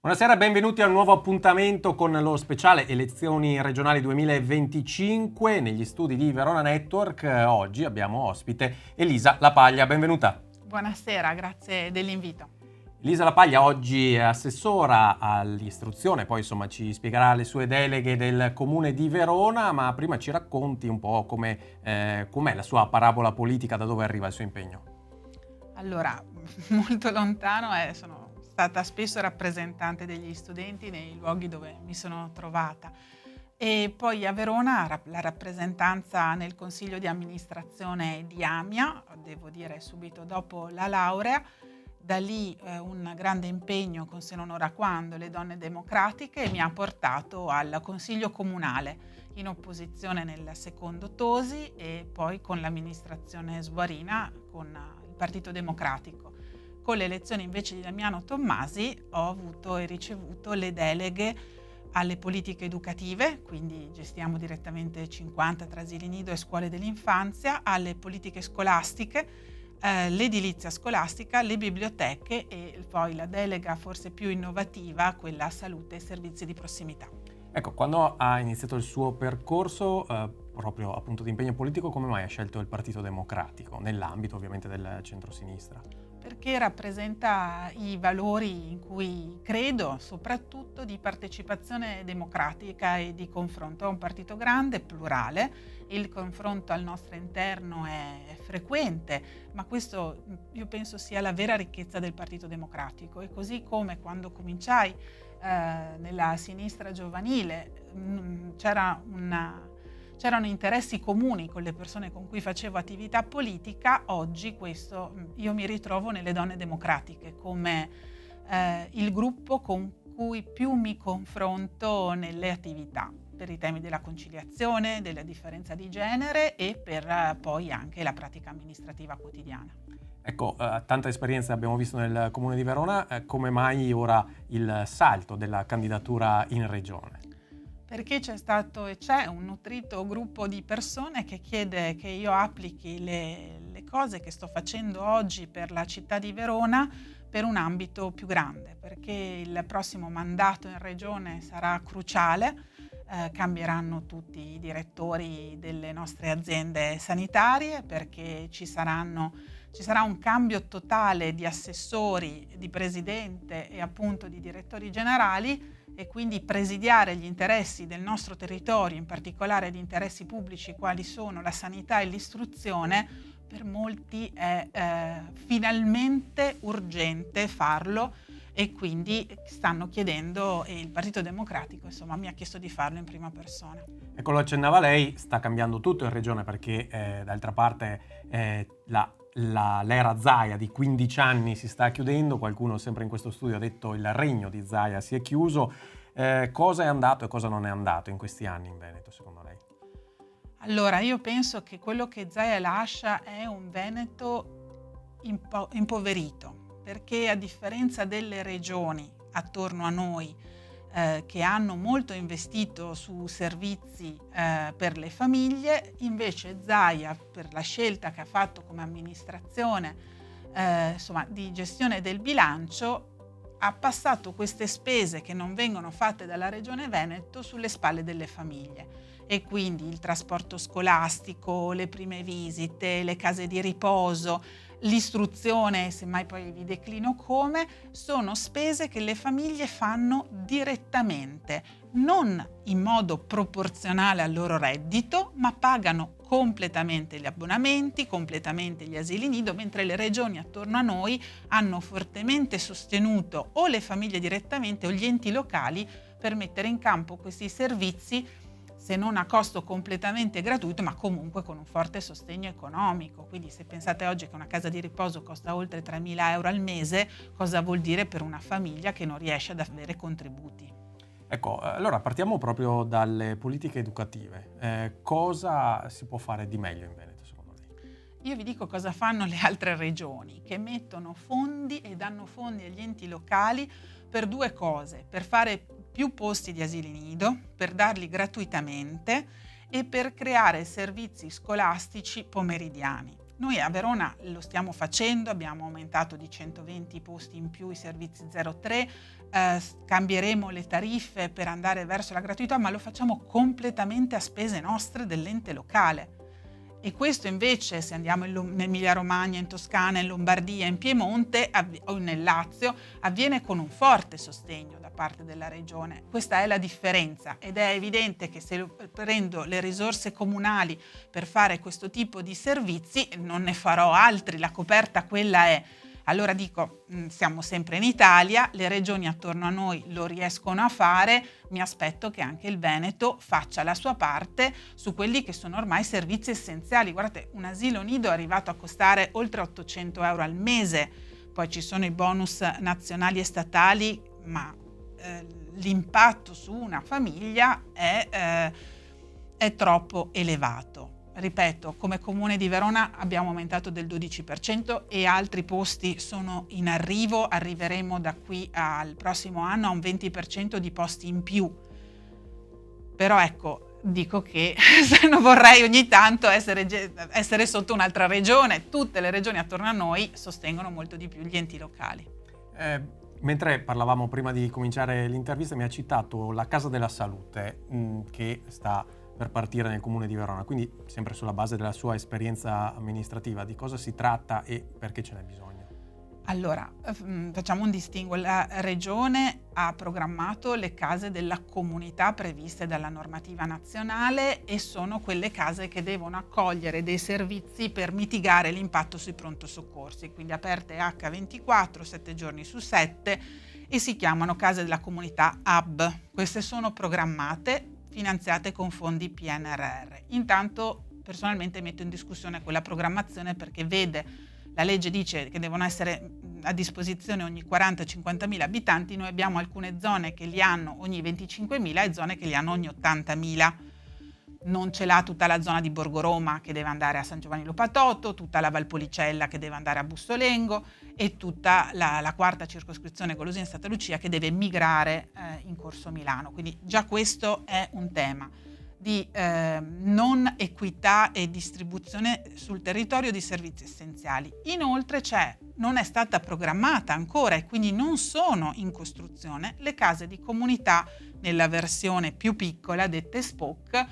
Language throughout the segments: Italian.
Buonasera, benvenuti a un nuovo appuntamento con lo speciale Elezioni regionali 2025 negli studi di Verona Network. Oggi abbiamo ospite Elisa Lapaglia, benvenuta. Buonasera, grazie dell'invito. Elisa Lapaglia oggi è assessora all'istruzione, poi insomma ci spiegherà le sue deleghe del comune di Verona, ma prima ci racconti un po' com'è la sua parabola politica, da dove arriva il suo impegno. Allora, molto lontano sono stata spesso rappresentante degli studenti nei luoghi dove mi sono trovata e poi a Verona la rappresentanza nel consiglio di amministrazione di AMIA, devo dire subito dopo la laurea. Da lì un grande impegno con Se non ora quando, le donne democratiche, mi ha portato al consiglio comunale in opposizione nel secondo Tosi e poi con l'amministrazione Sguarina con il Partito Democratico. Con le elezioni invece di Damiano Tommasi ho avuto e ricevuto le deleghe alle politiche educative, quindi gestiamo direttamente 50 tra asili nido e scuole dell'infanzia, alle politiche scolastiche, l'edilizia scolastica, le biblioteche e poi la delega forse più innovativa, quella salute e servizi di prossimità. Ecco, quando ha iniziato il suo percorso proprio appunto di impegno politico, come mai ha scelto il Partito Democratico, nell'ambito ovviamente del centrosinistra? Perché rappresenta i valori in cui credo, soprattutto di partecipazione democratica e di confronto. È un partito grande, plurale, il confronto al nostro interno è frequente, ma questo io penso sia la vera ricchezza del Partito Democratico. E così come quando cominciai nella sinistra giovanile c'erano interessi comuni con le persone con cui facevo attività politica, oggi io mi ritrovo nelle donne democratiche come il gruppo con cui più mi confronto nelle attività per i temi della conciliazione, della differenza di genere e per poi anche la pratica amministrativa quotidiana. Ecco, tanta esperienza abbiamo visto nel Comune di Verona, come mai ora il salto della candidatura in regione? Perché c'è stato e c'è un nutrito gruppo di persone che chiede che io applichi le cose che sto facendo oggi per la città di Verona per un ambito più grande, perché il prossimo mandato in regione sarà cruciale, cambieranno tutti i direttori delle nostre aziende sanitarie perché ci sarà un cambio totale di assessori, di presidente e appunto di direttori generali e quindi presidiare gli interessi del nostro territorio, in particolare gli interessi pubblici quali sono la sanità e l'istruzione, per molti è finalmente urgente farlo e quindi stanno chiedendo e il Partito Democratico insomma mi ha chiesto di farlo in prima persona. Ecco, lo accennava lei, sta cambiando tutto in regione perché d'altra parte l'era Zaia di 15 anni si sta chiudendo, qualcuno sempre in questo studio ha detto il regno di Zaia si è chiuso. Cosa è andato e cosa non è andato in questi anni in Veneto secondo lei? Allora, io penso che quello che Zaia lascia è un Veneto impoverito, perché a differenza delle regioni attorno a noi che hanno molto investito su servizi per le famiglie, invece Zaia, per la scelta che ha fatto come amministrazione di gestione del bilancio, ha passato queste spese che non vengono fatte dalla Regione Veneto sulle spalle delle famiglie e quindi il trasporto scolastico, le prime visite, le case di riposo, l'istruzione, semmai poi vi declino come, sono spese che le famiglie fanno direttamente, non in modo proporzionale al loro reddito, ma pagano completamente gli abbonamenti, completamente gli asili nido, mentre le regioni attorno a noi hanno fortemente sostenuto o le famiglie direttamente o gli enti locali per mettere in campo questi servizi, se non a costo completamente gratuito, ma comunque con un forte sostegno economico. Quindi se pensate oggi che una casa di riposo costa oltre 3.000 euro al mese, cosa vuol dire per una famiglia che non riesce ad avere contributi? Ecco, allora partiamo proprio dalle politiche educative. Cosa si può fare di meglio in Veneto secondo lei? Io vi dico cosa fanno le altre regioni, che mettono fondi e danno fondi agli enti locali per due cose: per fare più posti di asili nido, per darli gratuitamente e per creare servizi scolastici pomeridiani. Noi a Verona lo stiamo facendo, abbiamo aumentato di 120 posti in più i servizi 03, cambieremo le tariffe per andare verso la gratuità, ma lo facciamo completamente a spese nostre dell'ente locale. E questo invece, se andiamo in Emilia Romagna, in Toscana, in Lombardia, in Piemonte o nel Lazio, avviene con un forte sostegno da parte della regione. Questa è la differenza, ed è evidente che se prendo le risorse comunali per fare questo tipo di servizi, non ne farò altri, la coperta quella è. Allora dico, siamo sempre in Italia, le regioni attorno a noi lo riescono a fare, mi aspetto che anche il Veneto faccia la sua parte su quelli che sono ormai servizi essenziali. Guardate, un asilo nido è arrivato a costare oltre 800 euro al mese, poi ci sono i bonus nazionali e statali, ma l'impatto su una famiglia è troppo elevato. Ripeto, come Comune di Verona abbiamo aumentato del 12% e altri posti sono in arrivo, arriveremo da qui al prossimo anno a un 20% di posti in più. Però ecco, dico che non vorrei ogni tanto essere sotto un'altra regione. Tutte le regioni attorno a noi sostengono molto di più gli enti locali. Mentre parlavamo prima di cominciare l'intervista, mi ha citato la Casa della Salute che sta per partire nel Comune di Verona, quindi sempre sulla base della sua esperienza amministrativa, di cosa si tratta e perché ce n'è bisogno? Allora, facciamo un distinguo. La Regione ha programmato le case della comunità previste dalla normativa nazionale e sono quelle case che devono accogliere dei servizi per mitigare l'impatto sui pronto soccorsi, quindi aperte H24, 7 giorni su 7, e si chiamano case della comunità hub. Queste sono programmate, finanziate con fondi PNRR. Intanto personalmente metto in discussione quella programmazione perché la legge dice che devono essere a disposizione ogni 40-50.000 abitanti, noi abbiamo alcune zone che li hanno ogni 25.000 e zone che li hanno ogni 80.000. Non ce l'ha tutta la zona di Borgo Roma che deve andare a San Giovanni Lopatotto, tutta la Valpolicella che deve andare a Bussolengo e tutta la quarta circoscrizione Golosina e Santa Lucia che deve migrare in Corso Milano. Quindi già questo è un tema di non equità e distribuzione sul territorio di servizi essenziali. Inoltre non è stata programmata ancora e quindi non sono in costruzione le case di comunità nella versione più piccola, dette SPOC,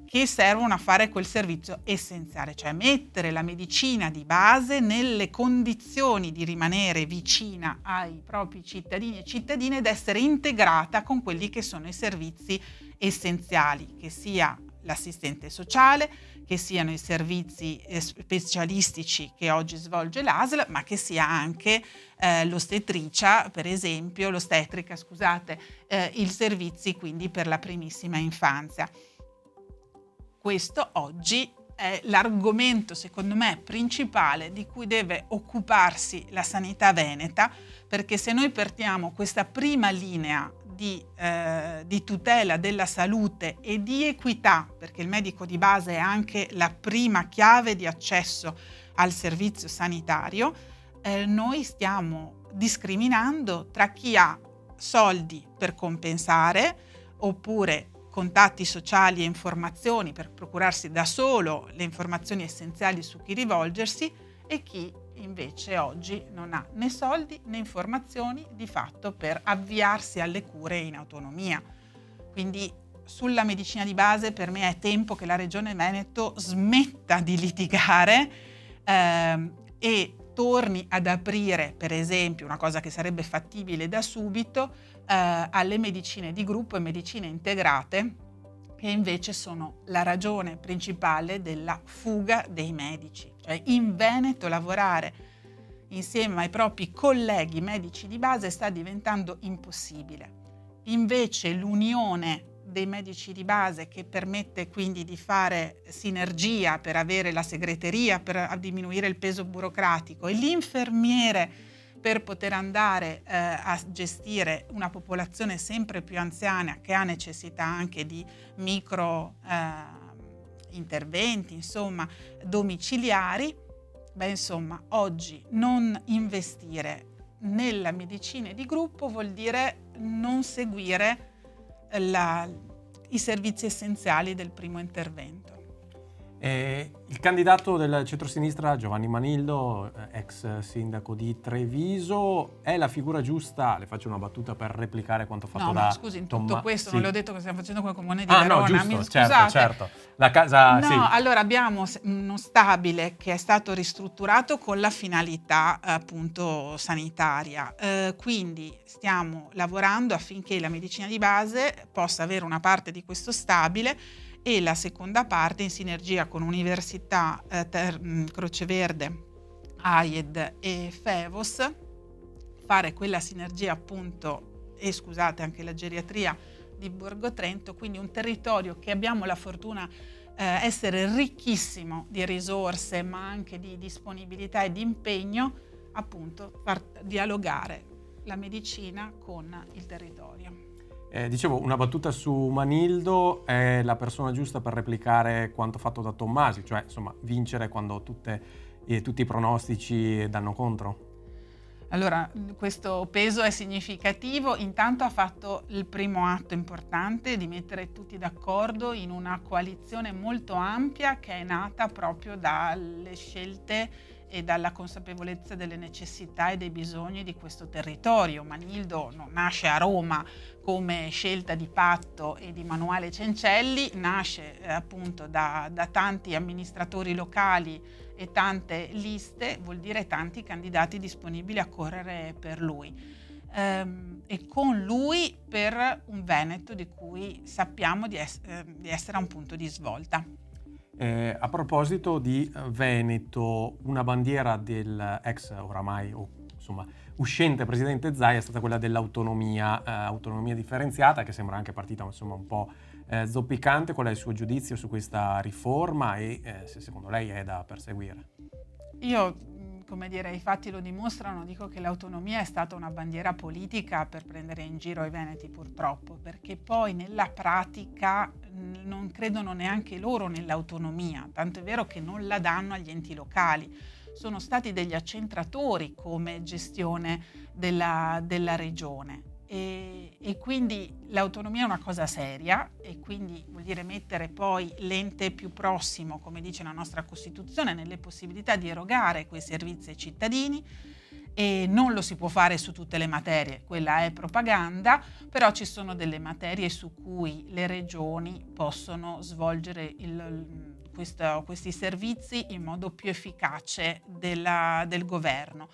che servono a fare quel servizio essenziale, cioè mettere la medicina di base nelle condizioni di rimanere vicina ai propri cittadini e cittadine ed essere integrata con quelli che sono i servizi essenziali, che sia l'assistente sociale, che siano i servizi specialistici che oggi svolge l'ASL, ma che sia anche l'ostetrica, per esempio, l'ostetrica, scusate, i servizi quindi per la primissima infanzia. Questo oggi è l'argomento, secondo me, principale di cui deve occuparsi la sanità veneta, perché se noi partiamo questa prima linea di tutela della salute e di equità, perché il medico di base è anche la prima chiave di accesso al servizio sanitario, noi stiamo discriminando tra chi ha soldi per compensare oppure contatti sociali e informazioni per procurarsi da solo le informazioni essenziali su chi rivolgersi e chi invece oggi non ha né soldi né informazioni di fatto per avviarsi alle cure in autonomia. Quindi sulla medicina di base per me è tempo che la Regione Veneto smetta di litigare e torni ad aprire, per esempio, una cosa che sarebbe fattibile da subito, alle medicine di gruppo e medicine integrate, che invece sono la ragione principale della fuga dei medici. Cioè in Veneto lavorare insieme ai propri colleghi medici di base sta diventando impossibile. Invece l'unione dei medici di base, che permette quindi di fare sinergia per avere la segreteria, per diminuire il peso burocratico, e l'infermiere per poter andare a gestire una popolazione sempre più anziana che ha necessità anche di micro interventi, insomma, domiciliari. Insomma, oggi non investire nella medicina di gruppo vuol dire non seguire i servizi essenziali del primo intervento. Il candidato del centrosinistra Giovanni Manildo, ex sindaco di Treviso, è la figura giusta? Le faccio una battuta per replicare quanto fatto No, da ma scusi, in tutto questo sì. non le ho detto che stiamo facendo con il comune di Verona. No, giusto, Mi certo, scusate. certo. La casa, No, sì. allora abbiamo uno stabile che è stato ristrutturato con la finalità appunto sanitaria, quindi stiamo lavorando affinché la medicina di base possa avere una parte di questo stabile e la seconda parte in sinergia con Università Croce Verde, AIED e FEVOS, fare quella sinergia appunto, e scusate anche la geriatria di Borgo Trento, quindi un territorio che abbiamo la fortuna essere ricchissimo di risorse ma anche di disponibilità e di impegno, appunto far dialogare la medicina con il territorio. Dicevo, una battuta su Manildo: è la persona giusta per replicare quanto fatto da Tommasi, cioè insomma vincere quando tutti i pronostici danno contro? Allora, questo peso è significativo. Intanto ha fatto il primo atto importante di mettere tutti d'accordo in una coalizione molto ampia che è nata proprio dalle scelte e dalla consapevolezza delle necessità e dei bisogni di questo territorio. Manildo non nasce a Roma come scelta di patto e di Manuale Cencelli, nasce appunto da tanti amministratori locali e tante liste, vuol dire tanti candidati disponibili a correre per lui. E con lui per un Veneto di cui sappiamo di essere a un punto di svolta. A proposito di Veneto, una bandiera del ex oramai insomma uscente presidente Zaia è stata quella dell'autonomia, autonomia differenziata, che sembra anche partita insomma un po' zoppicante. Qual è il suo giudizio su questa riforma e se secondo lei è da perseguire? Io, come dire, i fatti lo dimostrano, dico che l'autonomia è stata una bandiera politica per prendere in giro i veneti, purtroppo, perché poi nella pratica non credono neanche loro nell'autonomia, tanto è vero che non la danno agli enti locali. Sono stati degli accentratori come gestione della regione. E quindi l'autonomia è una cosa seria e quindi vuol dire mettere poi l'ente più prossimo, come dice la nostra Costituzione, nelle possibilità di erogare quei servizi ai cittadini, e non lo si può fare su tutte le materie, quella è propaganda, però ci sono delle materie su cui le regioni possono svolgere questi servizi in modo più efficace del governo.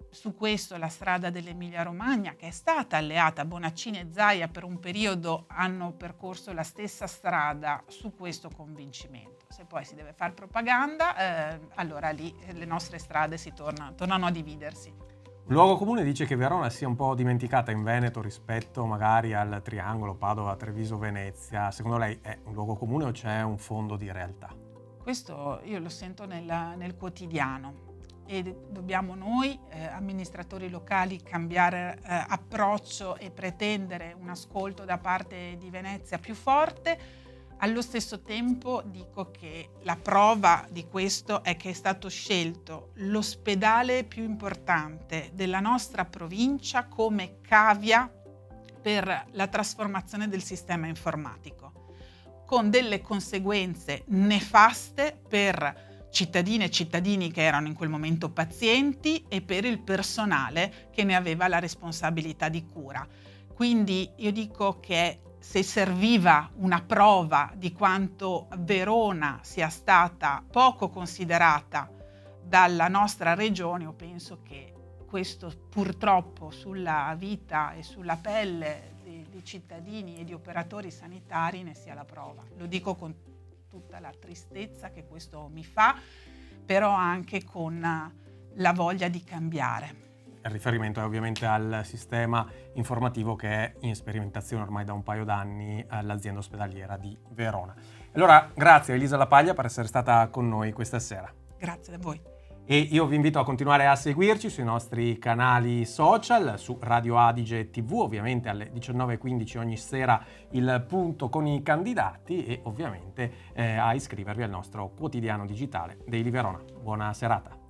Su questo la strada dell'Emilia Romagna, che è stata alleata, Bonaccini e Zaia per un periodo hanno percorso la stessa strada su questo convincimento. Se poi si deve fare propaganda, allora lì le nostre strade tornano a dividersi. Un luogo comune dice che Verona sia un po' dimenticata in Veneto rispetto magari al triangolo Padova, Treviso, Venezia. Secondo lei è un luogo comune o c'è un fondo di realtà? Questo io lo sento nel quotidiano. E dobbiamo noi amministratori locali cambiare approccio e pretendere un ascolto da parte di Venezia più forte. Allo stesso tempo dico che la prova di questo è che è stato scelto l'ospedale più importante della nostra provincia come cavia per la trasformazione del sistema informatico, con delle conseguenze nefaste per cittadine e cittadini che erano in quel momento pazienti e per il personale che ne aveva la responsabilità di cura. Quindi io dico che se serviva una prova di quanto Verona sia stata poco considerata dalla nostra regione, io penso che questo purtroppo sulla vita e sulla pelle di cittadini e di operatori sanitari ne sia la prova. Lo dico con tutta la tristezza che questo mi fa, però anche con la voglia di cambiare. Il riferimento è ovviamente al sistema informativo che è in sperimentazione ormai da un paio d'anni all'azienda ospedaliera di Verona. Allora, grazie Elisa Lapaglia per essere stata con noi questa sera. Grazie a voi. E io vi invito a continuare a seguirci sui nostri canali social, su Radio Adige TV, ovviamente alle 19:15 ogni sera il punto con i candidati, e ovviamente a iscrivervi al nostro quotidiano digitale Daily Verona. Buona serata.